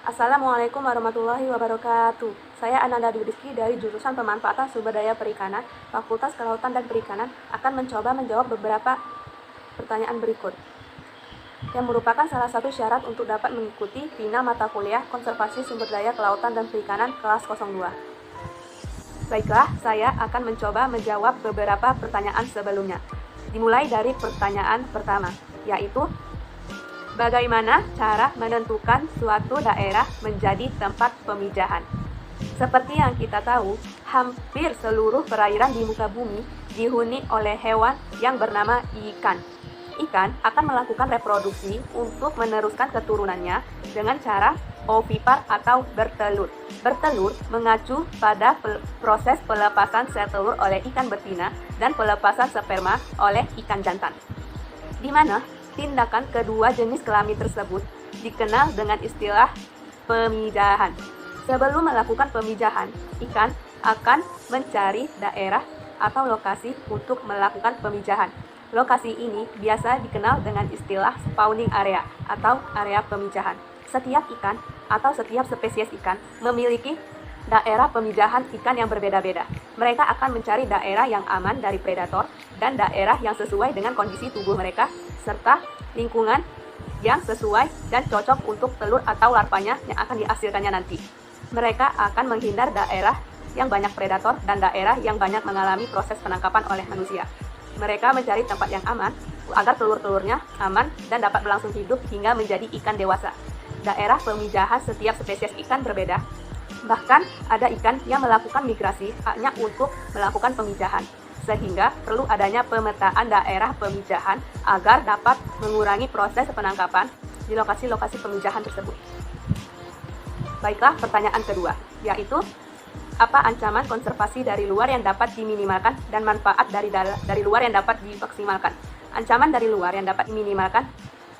Assalamualaikum warahmatullahi wabarakatuh. Saya Ananda Dwi Rizky dari jurusan Pemanfaatan Sumber Daya Perikanan, Fakultas Kelautan dan Perikanan akan mencoba menjawab beberapa pertanyaan berikut yang merupakan salah satu syarat untuk dapat mengikuti final mata kuliah Konservasi Sumber Daya Kelautan dan Perikanan kelas 02. Baiklah, saya akan mencoba menjawab beberapa pertanyaan sebelumnya. Dimulai dari pertanyaan pertama, yaitu bagaimana cara menentukan suatu daerah menjadi tempat pemijahan? Seperti yang kita tahu, hampir seluruh perairan di muka bumi dihuni oleh hewan yang bernama ikan. Ikan akan melakukan reproduksi untuk meneruskan keturunannya dengan cara ovipar atau bertelur. Bertelur mengacu pada proses pelepasan sel telur oleh ikan betina dan pelepasan sperma oleh ikan jantan, di mana tindakan kedua jenis kelamin tersebut dikenal dengan istilah pemijahan. Sebelum melakukan pemijahan, ikan akan mencari daerah atau lokasi untuk melakukan pemijahan. Lokasi ini biasa dikenal dengan istilah spawning area atau area pemijahan. Setiap ikan atau setiap spesies ikan memiliki daerah pemijahan ikan yang berbeda-beda. Mereka akan mencari daerah yang aman dari predator dan daerah yang sesuai dengan kondisi tubuh mereka serta lingkungan yang sesuai dan cocok untuk telur atau larvanya yang akan dihasilkannya nanti. Mereka akan menghindar daerah yang banyak predator dan daerah yang banyak mengalami proses penangkapan oleh manusia. Mereka mencari tempat yang aman agar telur-telurnya aman dan dapat berlangsung hidup hingga menjadi ikan dewasa. Daerah pemijahan setiap spesies ikan berbeda. Bahkan ada ikan yang melakukan migrasi hanya untuk melakukan pemijahan, sehingga perlu adanya pemetaan daerah pemijahan agar dapat mengurangi proses penangkapan di lokasi-lokasi pemijahan tersebut. Baiklah, pertanyaan kedua, yaitu apa ancaman konservasi dari luar yang dapat diminimalkan dan manfaat dari luar yang dapat dimaksimalkan? Ancaman dari luar yang dapat diminimalkan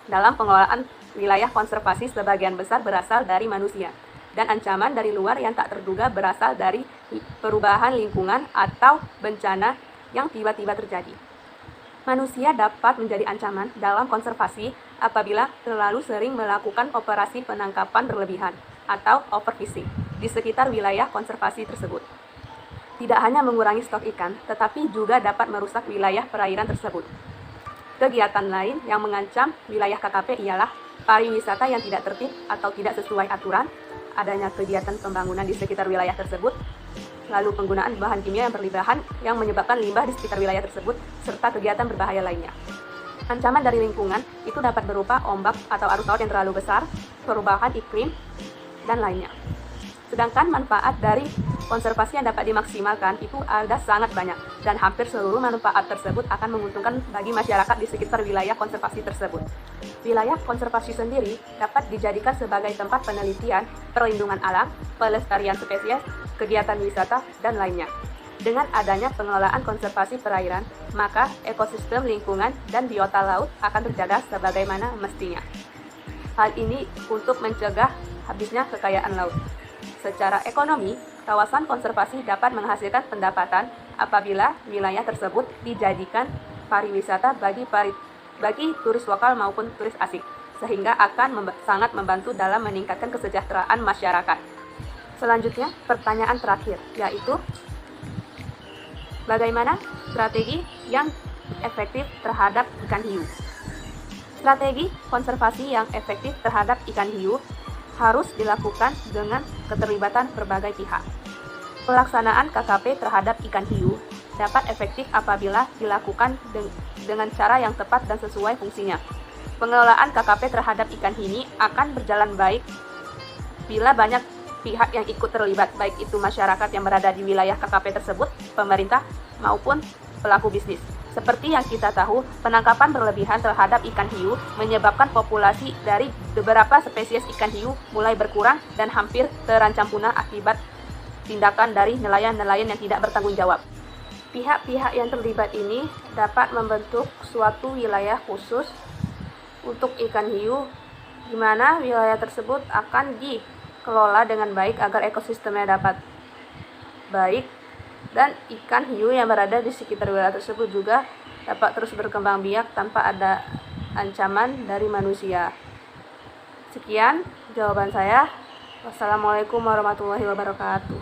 dalam pengelolaan wilayah konservasi sebagian besar berasal dari manusia, dan ancaman dari luar yang tak terduga berasal dari perubahan lingkungan atau bencana yang tiba-tiba terjadi. Manusia dapat menjadi ancaman dalam konservasi apabila terlalu sering melakukan operasi penangkapan berlebihan atau overfishing di sekitar wilayah konservasi tersebut. Tidak hanya mengurangi stok ikan, tetapi juga dapat merusak wilayah perairan tersebut. Kegiatan lain yang mengancam wilayah KKP ialah pariwisata yang tidak tertib atau tidak sesuai aturan, adanya kegiatan pembangunan di sekitar wilayah tersebut, lalu penggunaan bahan kimia yang berlebihan yang menyebabkan limbah di sekitar wilayah tersebut, serta kegiatan berbahaya lainnya. Ancaman dari lingkungan itu dapat berupa ombak atau arus laut yang terlalu besar, perubahan iklim, dan lainnya. Sedangkan manfaat dari konservasi yang dapat dimaksimalkan itu ada sangat banyak, dan hampir seluruh manfaat tersebut akan menguntungkan bagi masyarakat di sekitar wilayah konservasi tersebut. Wilayah konservasi sendiri dapat dijadikan sebagai tempat penelitian, perlindungan alam, pelestarian spesies, kegiatan wisata, dan lainnya. Dengan adanya pengelolaan konservasi perairan, maka ekosistem lingkungan dan biota laut akan terjaga sebagaimana mestinya. Hal ini untuk mencegah habisnya kekayaan laut. Secara ekonomi, kawasan konservasi dapat menghasilkan pendapatan apabila wilayah tersebut dijadikan pariwisata bagi turis lokal maupun turis asing, sehingga akan sangat membantu dalam meningkatkan kesejahteraan masyarakat. Selanjutnya, pertanyaan terakhir, yaitu bagaimana strategi yang efektif terhadap ikan hiu? Strategi konservasi yang efektif terhadap ikan hiu harus dilakukan dengan keterlibatan berbagai pihak. Pelaksanaan KKP terhadap ikan hiu dapat efektif apabila dilakukan dengan cara yang tepat dan sesuai fungsinya. Pengelolaan KKP terhadap ikan ini akan berjalan baik bila banyak pihak yang ikut terlibat, baik itu masyarakat yang berada di wilayah KKP tersebut, pemerintah, maupun pelaku bisnis. Seperti yang kita tahu, penangkapan berlebihan terhadap ikan hiu menyebabkan populasi dari beberapa spesies ikan hiu mulai berkurang dan hampir terancam punah akibat tindakan dari nelayan-nelayan yang tidak bertanggung jawab. Pihak-pihak yang terlibat ini dapat membentuk suatu wilayah khusus untuk ikan hiu, di mana wilayah tersebut akan dikelola dengan baik agar ekosistemnya dapat baik, dan ikan hiu yang berada di sekitar wilayah tersebut juga dapat terus berkembang biak tanpa ada ancaman dari manusia. Sekian jawaban saya. Wassalamualaikum warahmatullahi wabarakatuh.